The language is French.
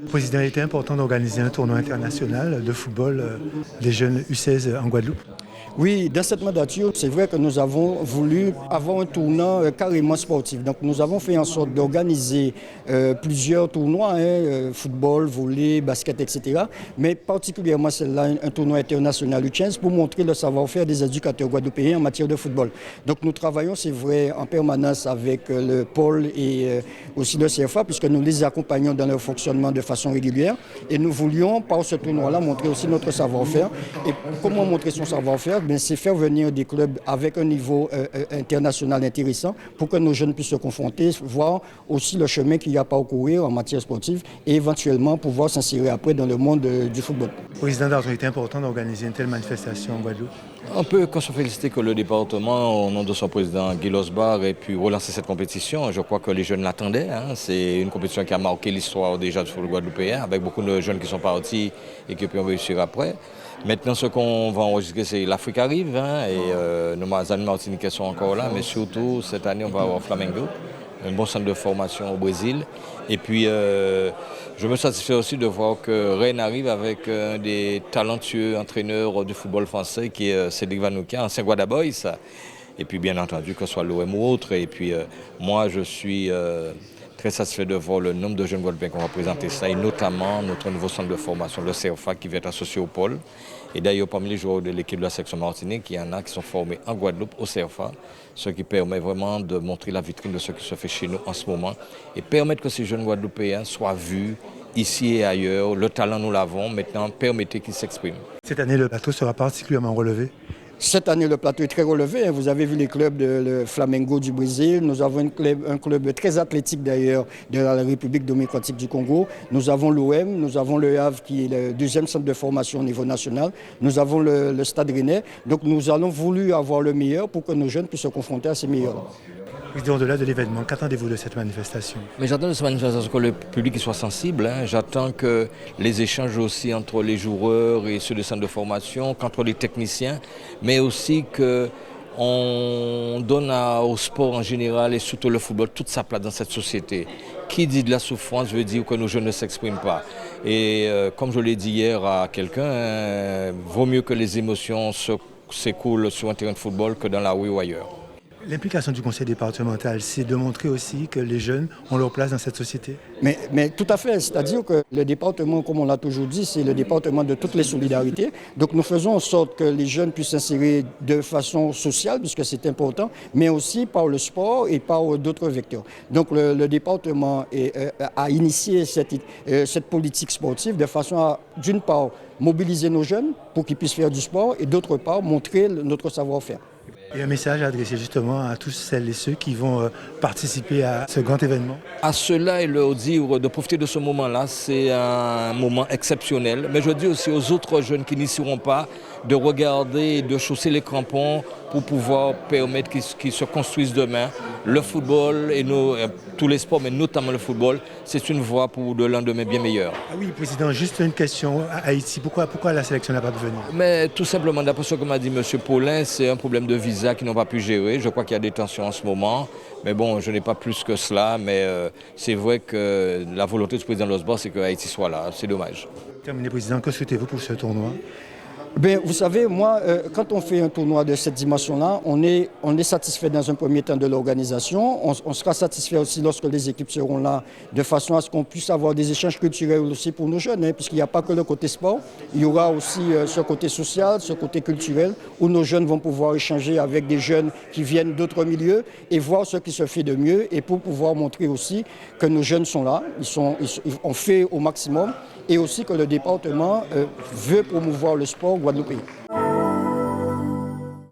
Président, il était important d'organiser un tournoi international de football des jeunes U16 en Guadeloupe. Oui, dans cette mandature, c'est vrai que nous avons voulu avoir un tournoi carrément sportif. Donc nous avons fait en sorte d'organiser plusieurs tournois, football, volley, basket, etc. Mais particulièrement celle-là, un tournoi international U15 pour montrer le savoir-faire des éducateurs guadeloupéens en matière de football. Donc nous travaillons, c'est vrai, en permanence avec le pôle et aussi le CFA, puisque nous les accompagnons dans leur fonctionnement de façon régulière. Et nous voulions, par ce tournoi-là, montrer aussi notre savoir-faire. Et comment montrer son savoir-faire? C'est faire venir des clubs avec un niveau international intéressant pour que nos jeunes puissent se confronter, voir aussi le chemin qu'il y a à parcourir en matière sportive et éventuellement pouvoir s'insérer après dans le monde du football. Président d'Argent, il était important d'organiser une telle manifestation en Guadeloupe. On peut se féliciter que le département, au nom de son président Guy Losbar, ait pu relancer cette compétition. Je crois que les jeunes l'attendaient. C'est une compétition qui a marqué l'histoire déjà du football guadeloupéen, avec beaucoup de jeunes qui sont partis et qui peuvent réussir après. Maintenant, ce qu'on va enregistrer, c'est l'Afrique arrive, et nos amis martiniquais sont encore là, mais surtout, cette année, on va avoir Flamengo, un bon centre de formation au Brésil. Et puis, je me satisfais aussi de voir que Rennes arrive avec un des talentueux entraîneurs du football français, qui est Cédric Vanoukia, ancien Guada Boys. Et puis, bien entendu, que ce soit l'OM ou autre. Et puis, moi, je suis très satisfait de voir le nombre de jeunes Guadeloupéens qui ont représenté ça, et notamment notre nouveau centre de formation, le CFA, qui va être associé au pôle. Et d'ailleurs, parmi les joueurs de l'équipe de la section Martinique, il y en a qui sont formés en Guadeloupe au CFA, ce qui permet vraiment de montrer la vitrine de ce qui se fait chez nous en ce moment et permettre que ces jeunes Guadeloupéens soient vus ici et ailleurs. Le talent, nous l'avons. Maintenant, permettez qu'ils s'expriment. Cette année, le plateau sera particulièrement relevé. Cette année, le plateau est très relevé. Vous avez vu les clubs de Flamengo du Brésil. Nous avons un club très athlétique d'ailleurs de la République démocratique du Congo. Nous avons l'OM, nous avons le Havre qui est le deuxième centre de formation au niveau national. Nous avons le Stade Rennais. Donc nous allons voulu avoir le meilleur pour que nos jeunes puissent se confronter à ces meilleurs. Au-delà de l'événement, qu'attendez-vous de cette manifestation? Mais j'attends de cette manifestation que le public soit sensible. J'attends que les échanges aussi entre les joueurs et ceux des centres de formation, qu'entre les techniciens, mais aussi qu'on donne au sport en général et surtout le football toute sa place dans cette société. Qui dit de la souffrance veut dire que nos jeunes ne s'expriment pas. Et comme je l'ai dit hier à quelqu'un, vaut mieux que les émotions s'écoulent sur un terrain de football que dans la rue ou ailleurs. L'implication du conseil départemental, c'est de montrer aussi que les jeunes ont leur place dans cette société. Mais tout à fait, c'est-à-dire que le département, comme on l'a toujours dit, c'est le département de toutes les solidarités. Donc nous faisons en sorte que les jeunes puissent s'insérer de façon sociale, puisque c'est important, mais aussi par le sport et par d'autres vecteurs. Donc le département a initié cette politique sportive de façon à, d'une part, mobiliser nos jeunes pour qu'ils puissent faire du sport et d'autre part, montrer notre savoir-faire. Et un message à adresser justement à tous celles et ceux qui vont participer à ce grand événement. À ceux-là, et leur dire de profiter de ce moment-là, c'est un moment exceptionnel. Mais je dis aussi aux autres jeunes qui n'y seront pas de regarder et de chausser les crampons pour pouvoir permettre qu'ils se construisent demain. Le football et tous les sports, mais notamment le football, c'est une voie pour de lendemain bien meilleur. Ah oui, Président, juste une question à Haïti. Pourquoi la sélection n'a pas pu venir? Mais tout simplement, d'après ce que m'a dit M. Paulin, c'est un problème de visa qu'ils n'ont pas pu gérer. Je crois qu'il y a des tensions en ce moment. Mais bon, je n'ai pas plus que cela. Mais c'est vrai que la volonté du président Losbar, c'est que Haïti soit là. C'est dommage. Terminé, Président, que souhaitez-vous pour ce tournoi? Bien, vous savez, moi, quand on fait un tournoi de cette dimension-là, on est satisfait dans un premier temps de l'organisation. On sera satisfait aussi lorsque les équipes seront là, de façon à ce qu'on puisse avoir des échanges culturels aussi pour nos jeunes, puisqu'il n'y a pas que le côté sport. Il y aura aussi ce côté social, ce côté culturel, où nos jeunes vont pouvoir échanger avec des jeunes qui viennent d'autres milieux et voir ce qui se fait de mieux, et pour pouvoir montrer aussi que nos jeunes sont là, ils ont fait au maximum, et aussi que le département veut promouvoir le sport guadeloupéen.